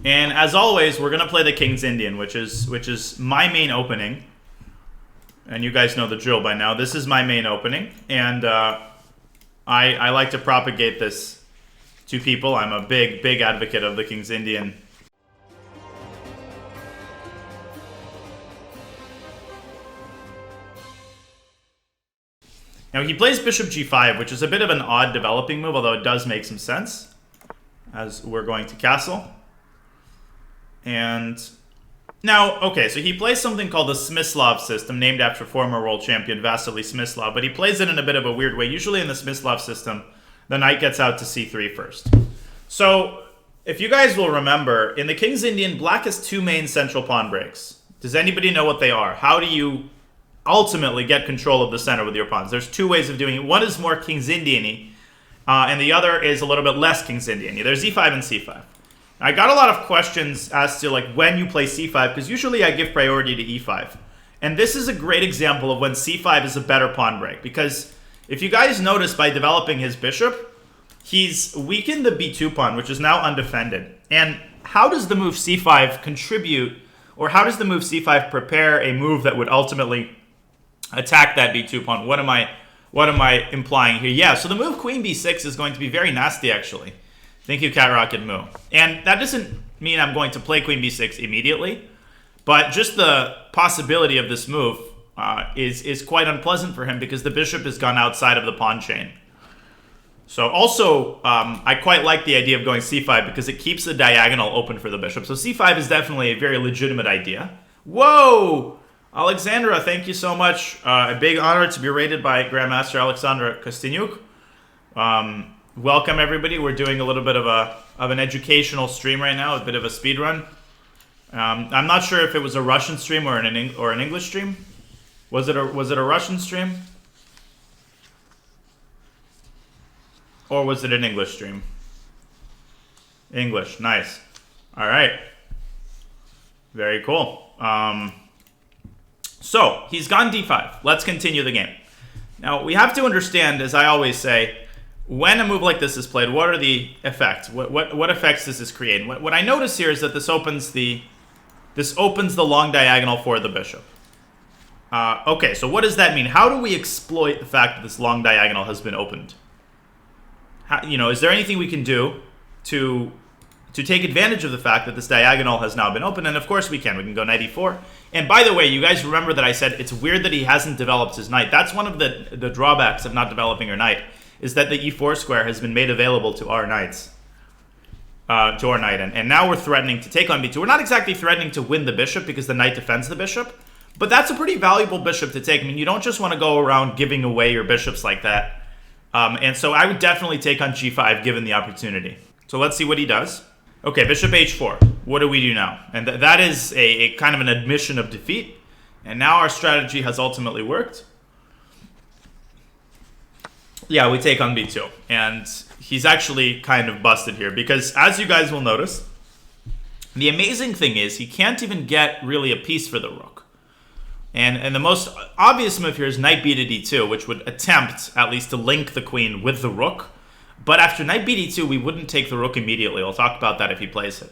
And as always, we're going to play the King's Indian, which is my main opening. And you guys know the drill by now. This is my main opening. And I like to propagate this to people. I'm a big advocate of the King's Indian. Now he plays bishop g5, which is a bit of an odd developing move, although it does make some sense, as we're going to castle. And now, okay, so he plays something called the Smyslov system, named after former world champion Vasily Smyslov, but he plays it in a bit of a weird way. Usually in the Smyslov system, the knight gets out to c3 first. So, if you guys will remember, in the King's Indian, black has two main central pawn breaks. Does anybody know what they are? How do you ultimately get control of the center with your pawns? There's two ways of doing it. One is more King's Indian-y, and the other is a little bit less King's Indian-y. There's e5 and c5. I got a lot of questions as to like when you play c5, because usually I give priority to e5. And this is a great example of when c5 is a better pawn break, because if you guys notice, by developing his bishop, he's weakened the b2 pawn, which is now undefended. And how does the move c5 contribute, or how does the move c5 prepare a move that would ultimately attack that b2 pawn? What am I implying here? Yeah, so the move queen b6 is going to be very nasty, actually. Thank you, Cat Rocket Moo. And that doesn't mean I'm going to play queen b6 immediately, but just the possibility of this move is quite unpleasant for him, because the bishop has gone outside of the pawn chain. So also, I quite like the idea of going c5 because it keeps the diagonal open for the bishop. So c5 is definitely a very legitimate idea. Whoa! Alexandra, thank you so much. A big honor to be rated by Grandmaster Alexandra Kostyniuk. Welcome, everybody. We're doing a little bit of an educational stream right now, a bit of a speed run. I'm not sure if it was a Russian stream or an English stream. Was it a Russian stream? Or was it an English stream? English, nice. All right. Very cool. So, he's gone d5. Let's continue the game. Now, we have to understand, as I always say, when a move like this is played, what are the effects? What effects does this create? What I notice here is that this opens the long diagonal for the bishop. Okay, so what does that mean? How do we exploit the fact that this long diagonal has been opened? Is there anything we can do to take advantage of the fact that this diagonal has now been opened? And of course we can. We can go knight e4. And by the way, you guys remember that I said it's weird that he hasn't developed his knight. That's one of the drawbacks of not developing your knight, is that the e4 square has been made available to our knights. And now we're threatening to take on b2. We're not exactly threatening to win the bishop because the knight defends the bishop, but that's a pretty valuable bishop to take. I mean, you don't just want to go around giving away your bishops like that. And so I would definitely take on g5 given the opportunity. So let's see what he does. Okay, bishop h4. What do we do now? And that is a kind of an admission of defeat. And now our strategy has ultimately worked. Yeah, we take on b2. And he's actually kind of busted here, because as you guys will notice, the amazing thing is he can't even get really a piece for the rook. And the most obvious move here is knight b to d2, which would attempt at least to link the queen with the rook. But after knight b d2, we wouldn't take the rook immediately. I'll talk about that if he plays it.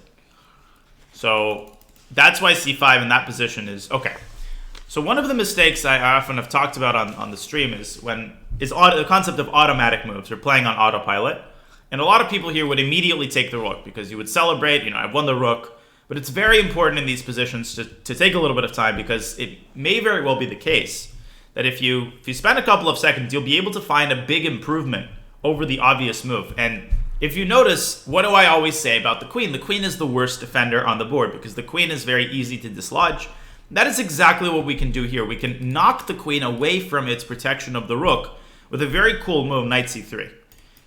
So that's why c5 in that position is okay. So one of the mistakes I often have talked about on the stream is the concept of automatic moves, or playing on autopilot. And a lot of people here would immediately take the rook because you would celebrate, I've won the rook. But it's very important in these positions to take a little bit of time, because it may very well be the case that if you spend a couple of seconds, you'll be able to find a big improvement over the obvious move. And if you notice, what do I always say about the queen? The queen is the worst defender on the board, because the queen is very easy to dislodge. That is exactly what we can do here. We can knock the queen away from its protection of the rook with a very cool move, knight c3.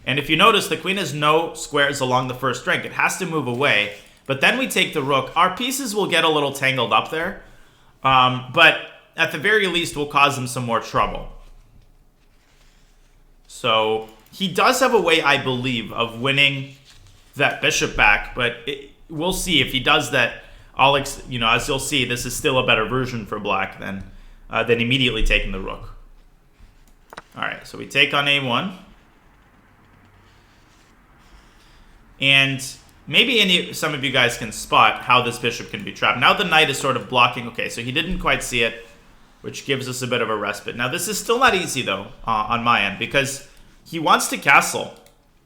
And if you notice, the queen has no squares along the first rank. It has to move away. But then we take the rook. Our pieces will get a little tangled up there. But at the very least, we'll cause them some more trouble. So he does have a way, I believe, of winning that bishop back. But we'll see if he does that. As you'll see, this is still a better version for black than immediately taking the rook. All right, so we take on a1. And some of you guys can spot how this bishop can be trapped. Now the knight is sort of blocking. Okay, so he didn't quite see it, which gives us a bit of a respite. Now this is still not easy though on my end, because he wants to castle.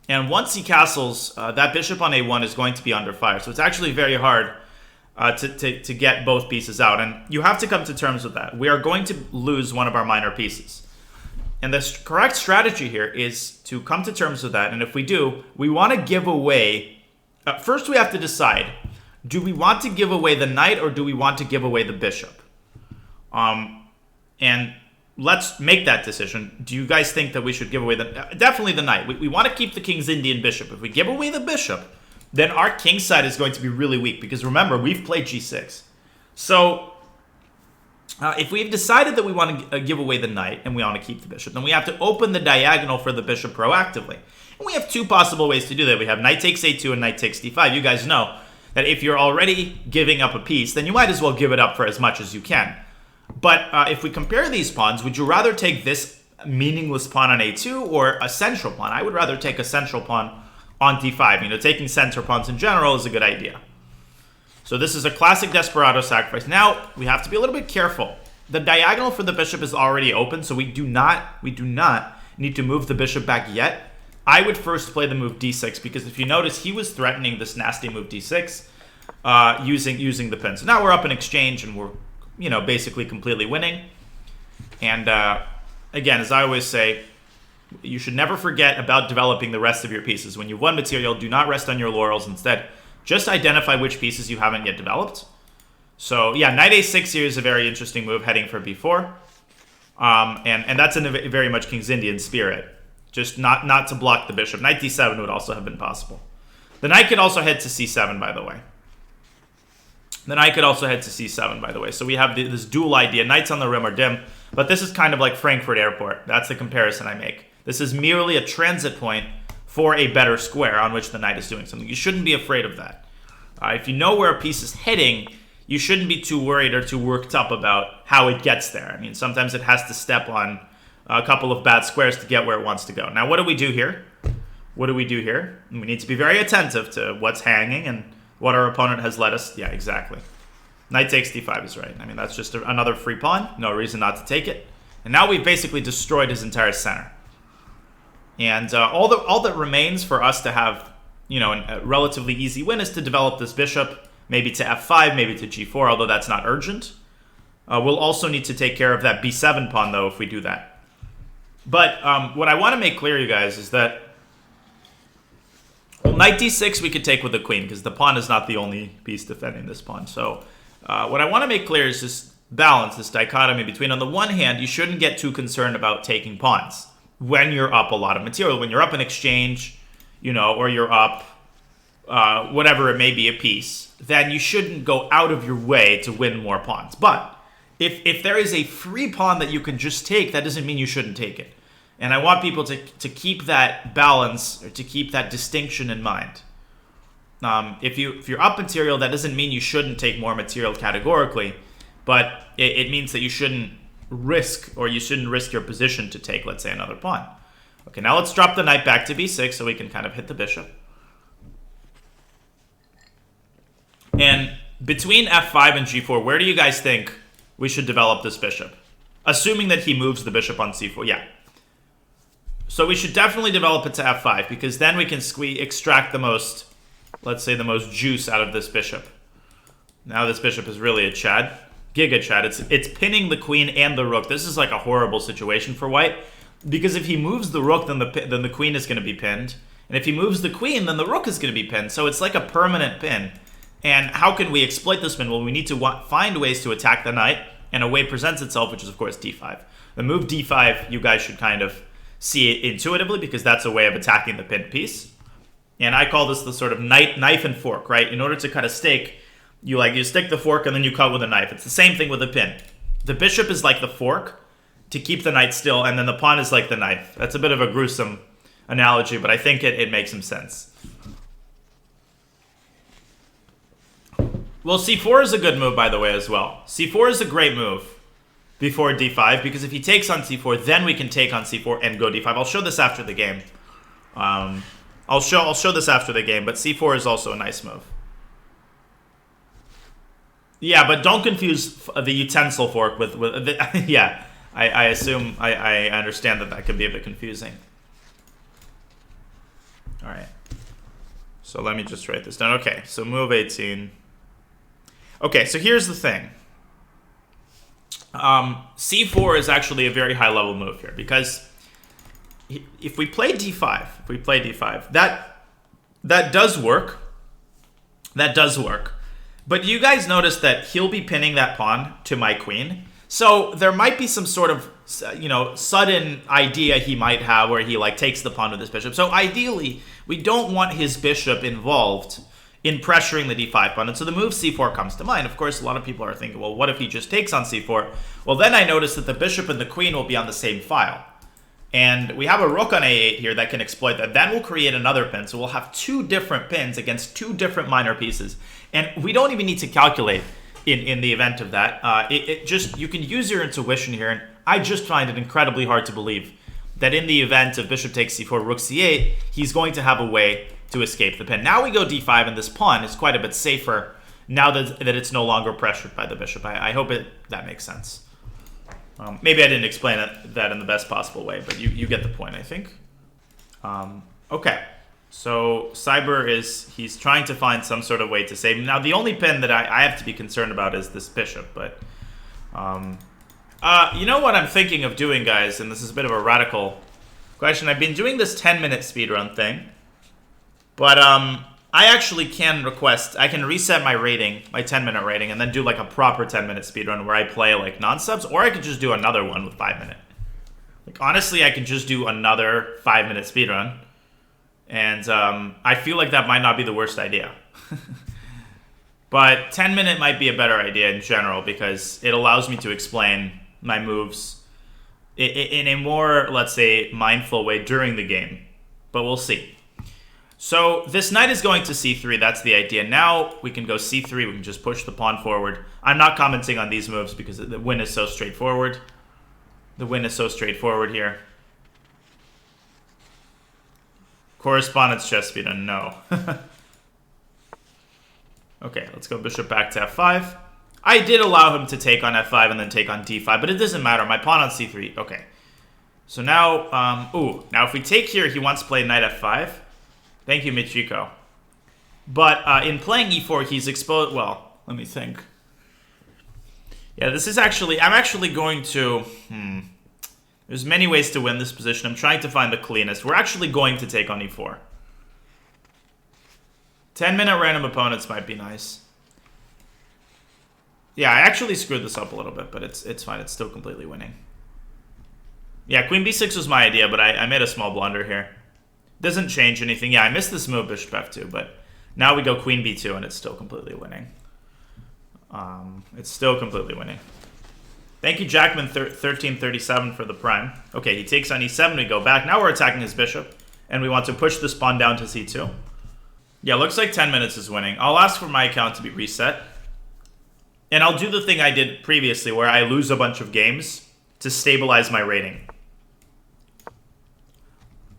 And once he castles, that bishop on a1 is going to be under fire. So it's actually very hard to get both pieces out. And you have to come to terms with that. We are going to lose one of our minor pieces. And the correct strategy here is to come to terms with that. And if we do, we want to give away... first we have to decide, do we want to give away the knight or do we want to give away the bishop? And let's make that decision. Do you guys think that we should give away definitely the knight. We want to keep the king's Indian bishop. If we give away the bishop, then our king side is going to be really weak, because remember, we've played g6. So if we've decided that we want to give away the knight and we want to keep the bishop, then we have to open the diagonal for the bishop proactively. And we have two possible ways to do that. We have knight takes a2 and knight takes d5. You guys know that if you're already giving up a piece, then you might as well give it up for as much as you can. But if we compare these pawns, would you rather take this meaningless pawn on a2 or a central pawn? I would rather take a central pawn on d5. You know, taking center pawns in general is a good idea. So this is a classic desperado sacrifice. Now, we have to be a little bit careful. The diagonal for the bishop is already open, so we do not need to move the bishop back yet. I would first play the move d6, because if you notice, he was threatening this nasty move d6 using the pin. So now we're up in exchange and we're, you know, basically completely winning. And again, as I always say, you should never forget about developing the rest of your pieces. When you've won material, do not rest on your laurels. Instead, just identify which pieces you haven't yet developed. So yeah, knight a6 here is a very interesting move, heading for b4. And that's in a very much King's Indian spirit. Just not to block the bishop. Knight d7 would also have been possible. The knight could also head to c7, by the way. Then I could also head to c7, by the way. So we have this dual idea. Knights on the rim are dim, but this is kind of like Frankfurt Airport. That's the comparison I make. This is merely a transit point for a better square on which the knight is doing something. You shouldn't be afraid of that. If you know where a piece is heading, you shouldn't be too worried or too worked up about how it gets there. I mean, sometimes it has to step on a couple of bad squares to get where it wants to go. Now, what do we do here? What do we do here? We need to be very attentive to what's hanging and what our opponent has let us... Yeah, exactly. Knight takes d5 is right. I mean, that's just another free pawn. No reason not to take it. And now we've basically destroyed his entire center. And all that remains for us to have, you know, a relatively easy win is to develop this bishop, maybe to f5, maybe to g4, although that's not urgent. We'll also need to take care of that b7 pawn, though, if we do that. But what I want to make clear, you guys, is that knight d6 we could take with the queen, because the pawn is not the only piece defending this pawn. So what I want to make clear is this balance, this dichotomy between, on the one hand, you shouldn't get too concerned about taking pawns when you're up a lot of material. When you're up in exchange, you know, or you're up whatever it may be, a piece, then you shouldn't go out of your way to win more pawns. But if there is a free pawn that you can just take, that doesn't mean you shouldn't take it. And I want people to keep that balance, or to keep that distinction in mind. If you're up material, that doesn't mean you shouldn't take more material categorically, but it means that you shouldn't risk your position to take, let's say, another pawn. Okay, now let's drop the knight back to b6 so we can kind of hit the bishop. And between f5 and g4, where do you guys think we should develop this bishop? Assuming that he moves the bishop on c4, yeah. So we should definitely develop it to f5, because then we can extract the most, let's say, the most juice out of this bishop. Now this bishop is really a Chad. Giga Chad. It's pinning the queen and the rook. This is like a horrible situation for white, because if he moves the rook, then the queen is going to be pinned. And if he moves the queen, then the rook is going to be pinned. So it's like a permanent pin. And how can we exploit this pin? Well, we need to find ways to attack the knight, and a way presents itself, which is, of course, d5. The move d5, you guys should kind of see it intuitively, because that's a way of attacking the pinned piece. And I call this the sort of knife and fork, right? In order to cut a steak, you stick the fork and then you cut with a knife. It's the same thing with a pin. The bishop is like the fork to keep the knight still, and then the pawn is like the knife. That's a bit of a gruesome analogy, but I think it makes some sense. Well, c4 is a good move, by the way, as well. c4 is a great move before d5, because if he takes on c4, then we can take on c4 and go d5. I'll show this after the game. I'll show this after the game, but c4 is also a nice move. Yeah, but don't confuse the utensil fork with the, yeah. I assume I understand that could be a bit confusing. All right. So let me just write this down. Okay, so move 18. Okay, so here's the thing. c4 is actually a very high level move here because if we play d5, that does work. That does work. But you guys notice that he'll be pinning that pawn to my queen. So there might be some sort of, sudden idea he might have where he like takes the pawn with his bishop. So ideally, we don't want his bishop involved in pressuring the d5 pawn. And so the move c4 comes to mind. Of course, a lot of people are thinking, well, what if he just takes on c4? Well, then I notice that the bishop and the queen will be on the same file. And we have a rook on a8 here that can exploit that. That will create another pin. So we'll have two different pins against two different minor pieces. And we don't even need to calculate in the event of that. You can use your intuition here. And I just find it incredibly hard to believe that in the event of bishop takes c4, rook c8, he's going to have a way to escape the pin. Now we go d5, and this pawn is quite a bit safer now that it's no longer pressured by the bishop. I hope that makes sense. Maybe I didn't explain that in the best possible way, but you get the point, I think. Okay, so Cyber he's trying to find some sort of way to save him. Now, the only pin that I have to be concerned about is this bishop, but... you know what I'm thinking of doing, guys, and this is a bit of a radical question. I've been doing this 10-minute speedrun thing, but I actually can reset my rating, my 10-minute rating, and then do like a proper 10-minute speedrun where I play like non-subs, or I could just do another one with 5-minute. Like, honestly, I could just do another 5-minute speedrun, and I feel like that might not be the worst idea. But 10-minute might be a better idea in general because it allows me to explain my moves in a more, let's say, mindful way during the game. But we'll see. So this knight is going to c3. That's the idea. Now we can go c3. We can just push the pawn forward. I'm not commenting on these moves because the win is so straightforward. The win is so straightforward here. Correspondence chess speed, no. Okay, let's go bishop back to f5. I did allow him to take on f5 and then take on d5, but it doesn't matter. My pawn on c3. Okay. So now, now if we take here, he wants to play knight f5. Thank you, Michiko. But in playing e4, he's exposed... Well, let me think. Yeah, this is actually... I'm actually going to... There's many ways to win this position. I'm trying to find the cleanest. We're actually going to take on e4. 10-minute random opponents might be nice. Yeah, I actually screwed this up a little bit, but it's fine. It's still completely winning. Yeah, queen b6 was my idea, but I made a small blunder here. Doesn't change anything. Yeah, I missed this move, bishop f2, but now we go queen b2, and it's still completely winning. It's still completely winning. Thank you, Jackman1337 for the prime. Okay, he takes on e7. We go back. Now we're attacking his bishop, and we want to push this pawn down to c2. Yeah, looks like 10 minutes is winning. I'll ask for my account to be reset. And I'll do the thing I did previously where I lose a bunch of games to stabilize my rating.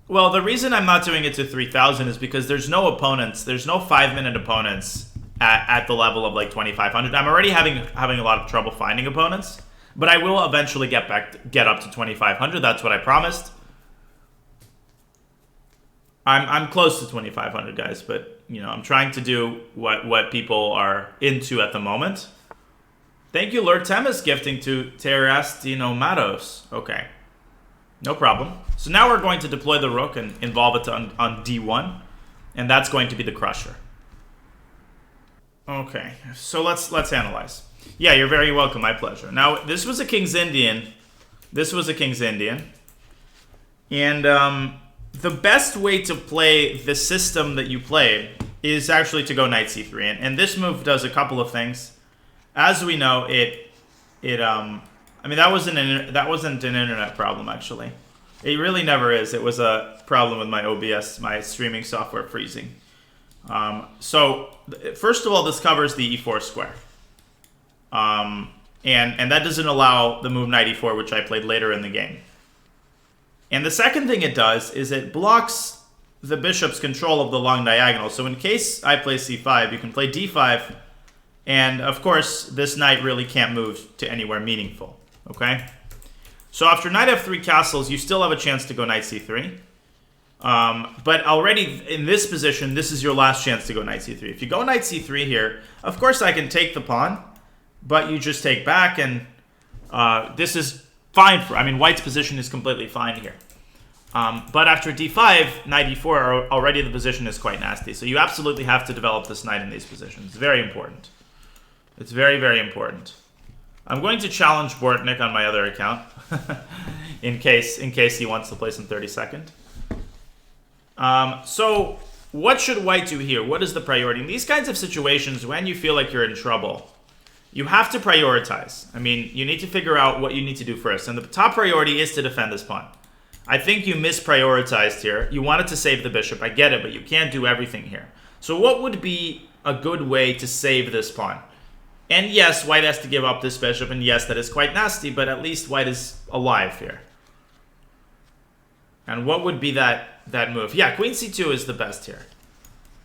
Well, the reason I'm not doing it to 3,000 is because there's no opponents. There's no 5-minute opponents at the level of like 2,500. I'm already having a lot of trouble finding opponents. But I will eventually get up to 2,500. That's what I promised. I'm close to 2,500, guys, but I'm trying to do what people are into at the moment. Thank you, Lord Temis, gifting to Terrastino Matos. Okay, no problem. So now we're going to deploy the rook and involve it on d1, and that's going to be the crusher. Okay, so let's analyze. Yeah, you're very welcome. My pleasure. Now, this was a King's Indian. And the best way to play the system that you played is actually to go knight c3. And this move does a couple of things. As we know, I mean, that wasn't an internet problem, actually. It really never is. It was a problem with my OBS, my streaming software freezing. So, first of all, this covers the e4 square. And that doesn't allow the move knight e4, which I played later in the game. And the second thing it does is it blocks the bishop's control of the long diagonal. So in case I play c5, you can play d5, and of course this knight really can't move to anywhere meaningful, okay? So after knight f3 castles, you still have a chance to go knight c3. But already in this position, this is your last chance to go knight c3. If you go knight c3 here, of course I can take the pawn, but you just take back, and this is fine for, I mean, white's position is completely fine here. But after d5, knight e4, already the position is quite nasty. So you absolutely have to develop this knight in these positions. Very important. It's very, very important. I'm going to challenge Bortnik on my other account in case he wants to play some 32nd. So what should white do here? What is the priority? In these kinds of situations, when you feel like you're in trouble, you have to prioritize. I mean, you need to figure out what you need to do first. And the top priority is to defend this pawn. I think you misprioritized here. You wanted to save the bishop. I get it, but you can't do everything here. So what would be a good way to save this pawn? And yes, white has to give up this bishop, and yes, that is quite nasty, but at least white is alive here. And what would be that move? Yeah, queen c2 is the best here.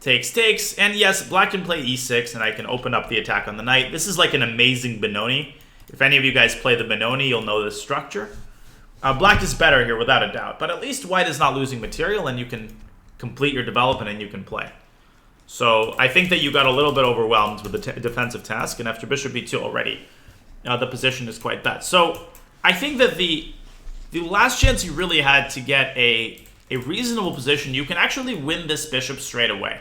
Takes, and yes, black can play e6, and I can open up the attack on the knight. This is like an amazing Benoni. If any of you guys play the Benoni, you'll know this structure. Black is better here, without a doubt. But at least white is not losing material, and you can complete your development, and you can play. So I think that you got a little bit overwhelmed with the defensive task, and after bishop b2 already, the position is quite bad. So I think that the last chance you really had to get a reasonable position, you can actually win this bishop straight away.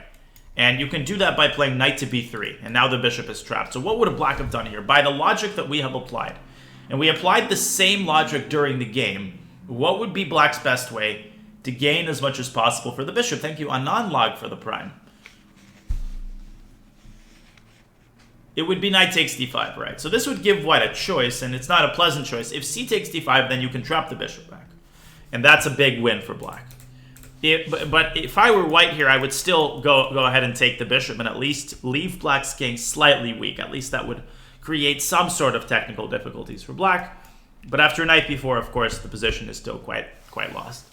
And you can do that by playing knight to b3, and now the bishop is trapped. So what would black have done here? By the logic that we have applied, and we applied the same logic during the game, what would be black's best way to gain as much as possible for the bishop? Thank you, Anon-log, for the prime. It would be knight takes d5, right? So this would give white a choice, and it's not a pleasant choice. If c takes d5, then you can trap the bishop back. And that's a big win for black. But if I were white here, I would still go ahead and take the bishop and at least leave black's king slightly weak. At least that would create some sort of technical difficulties for black. But after knight b4, of course, the position is still quite lost.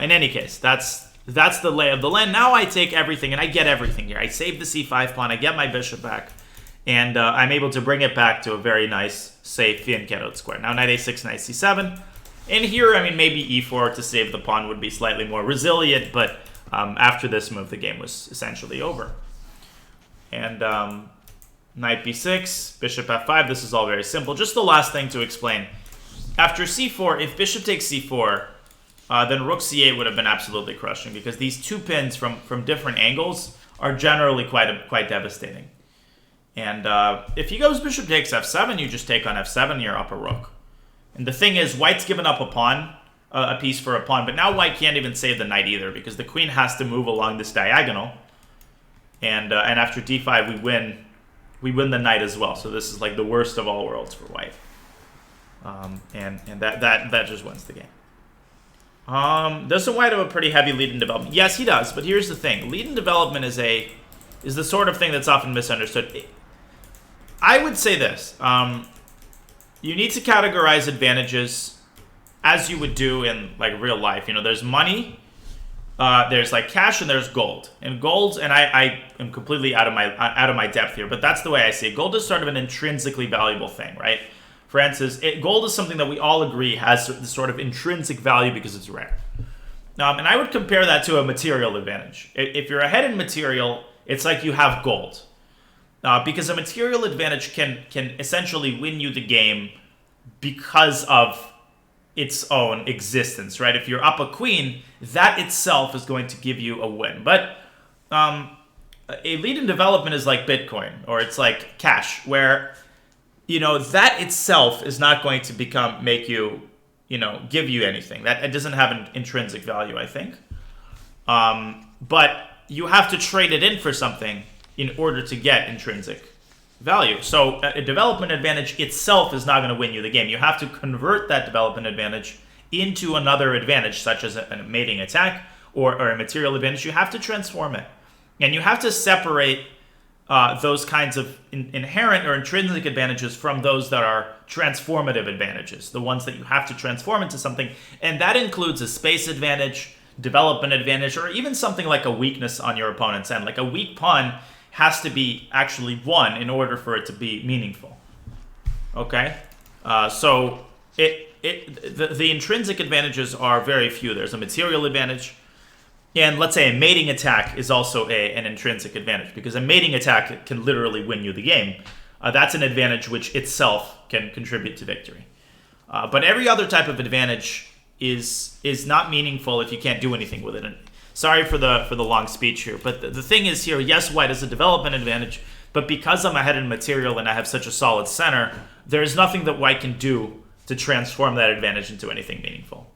In any case, that's the lay of the land. Now I take everything, and I get everything here. I save the c5 pawn, I get my bishop back, and I'm able to bring it back to a very nice, safe fianchettoed square. Now knight a6, knight c7. And here, I mean, maybe e4 to save the pawn would be slightly more resilient, but after this move, the game was essentially over. And knight b6, bishop f5, this is all very simple. Just the last thing to explain. After c4, if bishop takes c4, then rook c8 would have been absolutely crushing, because these two pins from different angles are generally quite devastating. And if he goes bishop takes f7, you just take on f7, you're up a rook. And the thing is, white's given up a pawn, a piece for a pawn, but now white can't even save the knight either, because the queen has to move along this diagonal. And after d5, we win the knight as well. So this is like the worst of all worlds for white. And that just wins the game. Doesn't white have a pretty heavy lead in development? Yes, he does, but here's the thing. Lead in development is the sort of thing that's often misunderstood. I would say this. You need to categorize advantages as you would do in like real life. You know, there's money, there's like cash, and there's gold. And gold, and I am completely out of my depth here, but that's the way I see it. Gold is sort of an intrinsically valuable thing, right? For instance, gold is something that we all agree has this sort of intrinsic value because it's rare. And I would compare that to a material advantage. If you're ahead in material, it's like you have gold. Because a material advantage can essentially win you the game because of its own existence, right? If you're up a queen, that itself is going to give you a win. But a lead in development is like Bitcoin, or it's like cash, where, you know, that itself is not going to give you anything. That it doesn't have an intrinsic value, I think. But you have to trade it in for something in order to get intrinsic value. So a development advantage itself is not going to win you the game. You have to convert that development advantage into another advantage, such as a mating attack or a material advantage. You have to transform it. And you have to separate those kinds of inherent or intrinsic advantages from those that are transformative advantages, the ones that you have to transform into something. And that includes a space advantage, develop an advantage, or even something like a weakness on your opponent's end. Like a weak pawn has to be actually won in order for it to be meaningful. Okay? So the intrinsic advantages are very few. There's a material advantage, and let's say a mating attack is also an intrinsic advantage, because a mating attack can literally win you the game. That's an advantage which itself can contribute to victory. But every other type of advantage is not meaningful if you can't do anything with it. And sorry for the long speech here, but the thing is here, yes, white has a development advantage, but because I'm ahead in material and I have such a solid center, there is nothing that white can do to transform that advantage into anything meaningful.